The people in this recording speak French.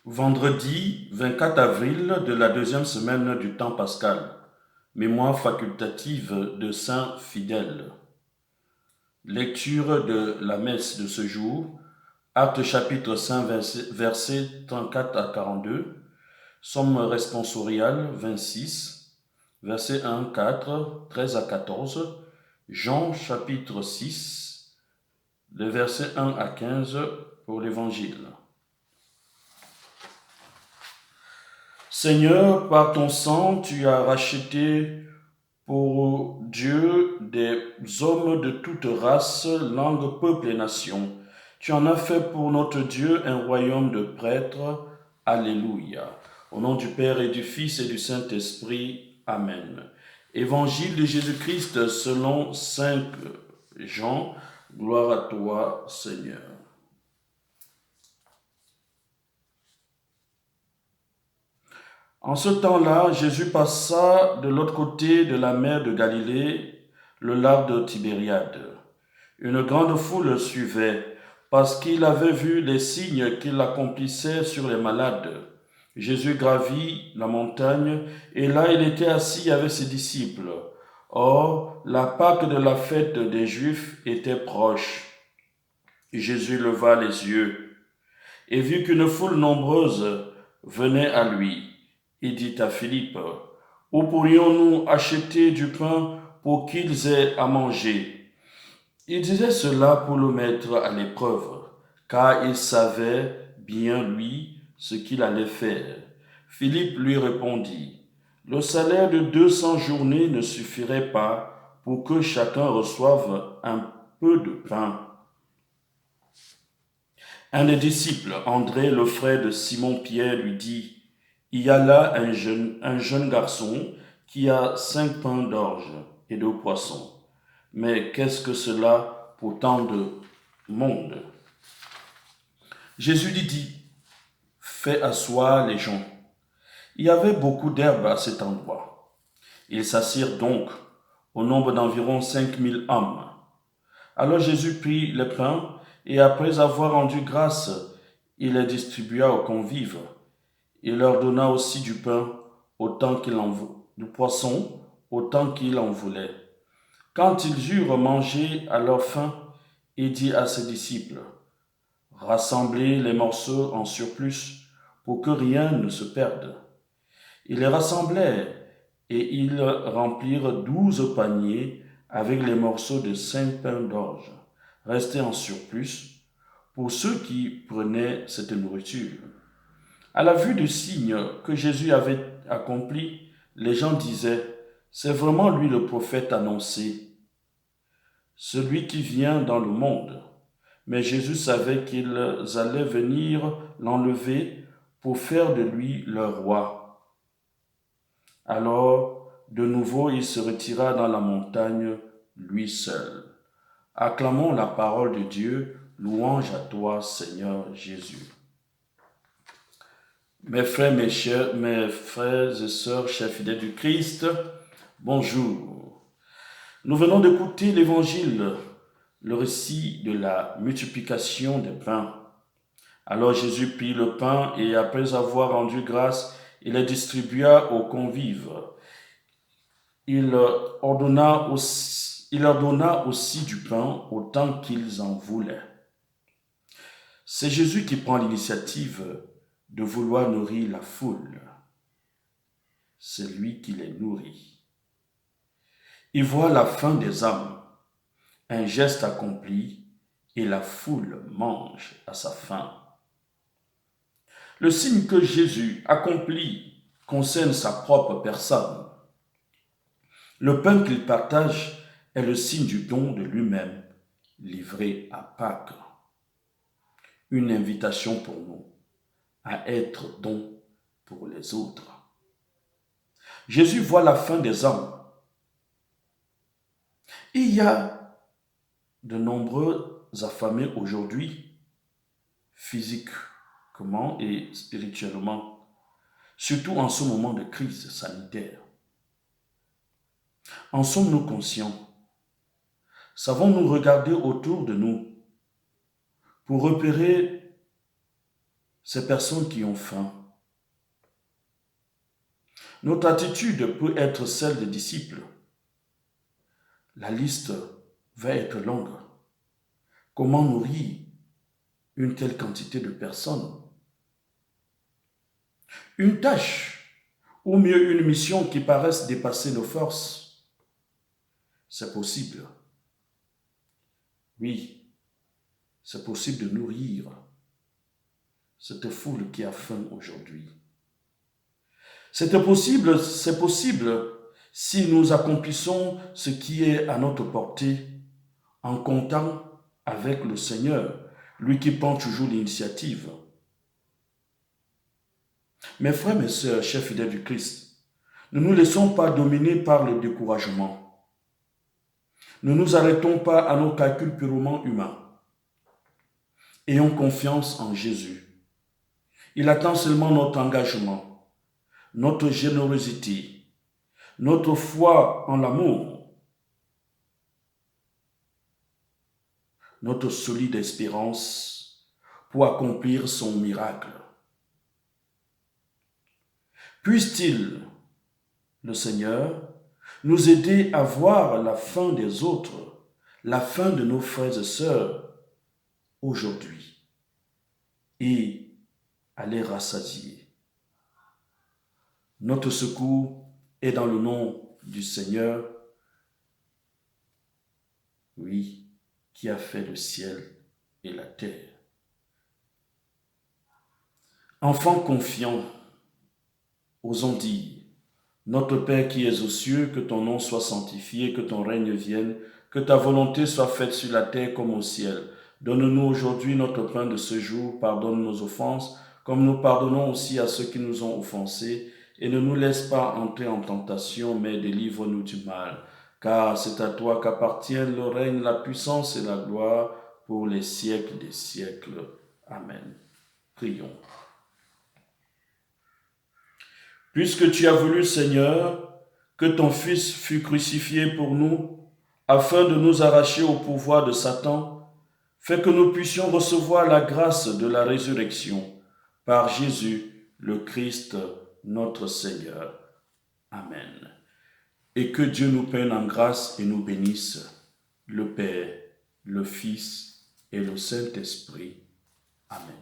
Vendredi 24 avril de la deuxième semaine du temps pascal. Mémoire facultative de Saint Fidèle. Lecture de la messe de ce jour. Acte chapitre 5 versets 34 à 42. Somme responsoriale 26. Versets 1, 4, 13 à 14. Jean chapitre 6. Les versets 1 à 15 pour l'évangile. Seigneur, par ton sang, tu as racheté pour Dieu des hommes de toute race, langue, peuple et nation. Tu en as fait pour notre Dieu un royaume de prêtres. Alléluia. Au nom du Père et du Fils et du Saint-Esprit. Amen. Évangile de Jésus-Christ selon Saint Jean. Gloire à toi, Seigneur. En ce temps-là, Jésus passa de l'autre côté de la mer de Galilée, le lac de Tibériade. Une grande foule le suivait, parce qu'il avait vu les signes qu'il accomplissait sur les malades. Jésus gravit la montagne, et là il était assis avec ses disciples. Or, la Pâque de la fête des Juifs était proche. Jésus leva les yeux, et vit qu'une foule nombreuse venait à lui. Il dit à Philippe, où pourrions-nous acheter du pain pour qu'ils aient à manger? Il disait cela pour le mettre à l'épreuve, car il savait bien, lui, ce qu'il allait faire. Philippe lui répondit, le salaire de 200 journées ne suffirait pas pour que chacun reçoive un peu de pain. Un des disciples, André, le frère de Simon-Pierre, lui dit, il y a là un jeune garçon qui a 5 pains d'orge et 2 poissons. Mais qu'est-ce que cela pour tant de monde? Jésus lui dit, fais asseoir les gens. Il y avait beaucoup d'herbe à cet endroit. Ils s'assirent donc au nombre d'environ 5000 hommes. Alors Jésus prit le pain et après avoir rendu grâce, il les distribua aux convives. Il leur donna aussi du pain, du poisson, autant qu'il en voulait. Quand ils eurent mangé à leur faim, il dit à ses disciples, rassemblez les morceaux en surplus pour que rien ne se perde. Ils les rassemblèrent et ils remplirent 12 paniers avec les morceaux de 5 pains d'orge, restés en surplus pour ceux qui prenaient cette nourriture. À la vue du signe que Jésus avait accompli, les gens disaient, c'est vraiment lui le prophète annoncé, celui qui vient dans le monde. Mais Jésus savait qu'ils allaient venir l'enlever pour faire de lui leur roi. Alors, de nouveau, il se retira dans la montagne, lui seul. Acclamons la parole de Dieu, louange à toi, Seigneur Jésus. Mes frères, mes frères et sœurs, chers fidèles du Christ, bonjour. Nous venons d'écouter l'Évangile, le récit de la multiplication des pains. Alors Jésus prit le pain et après avoir rendu grâce, il les distribua aux convives. Il leur donna aussi du pain autant qu'ils en voulaient. C'est Jésus qui prend l'initiative de vouloir nourrir la foule. C'est lui qui les nourrit. Il voit la faim des âmes, un geste accompli, et la foule mange à sa faim. Le signe que Jésus accomplit concerne sa propre personne. Le pain qu'il partage est le signe du don de lui-même, livré à Pâques. Une invitation pour nous à être don pour les autres. Jésus voit la faim des hommes. Il y a de nombreux affamés aujourd'hui, physiquement et spirituellement, surtout en ce moment de crise sanitaire. En sommes-nous conscients? Savons-nous regarder autour de nous pour repérer ces personnes qui ont faim. Notre attitude peut être celle des disciples. La liste va être longue. Comment nourrir une telle quantité de personnes? Une tâche, ou mieux une mission qui paraisse dépasser nos forces. C'est possible. Oui, c'est possible de nourrir cette foule qui a faim aujourd'hui. C'est possible si nous accomplissons ce qui est à notre portée en comptant avec le Seigneur, lui qui prend toujours l'initiative. Mes frères, mes sœurs, chers fidèles du Christ, ne nous laissons pas dominer par le découragement. Ne nous arrêtons pas à nos calculs purement humains. Ayons confiance en Jésus. Il attend seulement notre engagement, notre générosité, notre foi en l'amour, notre solide espérance pour accomplir son miracle. Puisse-t-il, le Seigneur, nous aider à voir la fin des autres, la fin de nos frères et sœurs aujourd'hui et à les rassasier. Notre secours est dans le nom du Seigneur, oui, qui a fait le ciel et la terre. Enfants confiants, osons dire, notre Père qui es aux cieux, que ton nom soit sanctifié, que ton règne vienne, que ta volonté soit faite sur la terre comme au ciel. Donne-nous aujourd'hui notre pain de ce jour, pardonne nos offenses, comme nous pardonnons aussi à ceux qui nous ont offensés, et ne nous laisse pas entrer en tentation, mais délivre-nous du mal. Car c'est à toi qu'appartiennent le règne, la puissance et la gloire pour les siècles des siècles. Amen. Prions. Puisque tu as voulu, Seigneur, que ton Fils fût crucifié pour nous, afin de nous arracher au pouvoir de Satan, fais que nous puissions recevoir la grâce de la résurrection par Jésus, le Christ, notre Seigneur. Amen. Et que Dieu nous prenne en grâce et nous bénisse, le Père, le Fils et le Saint-Esprit. Amen.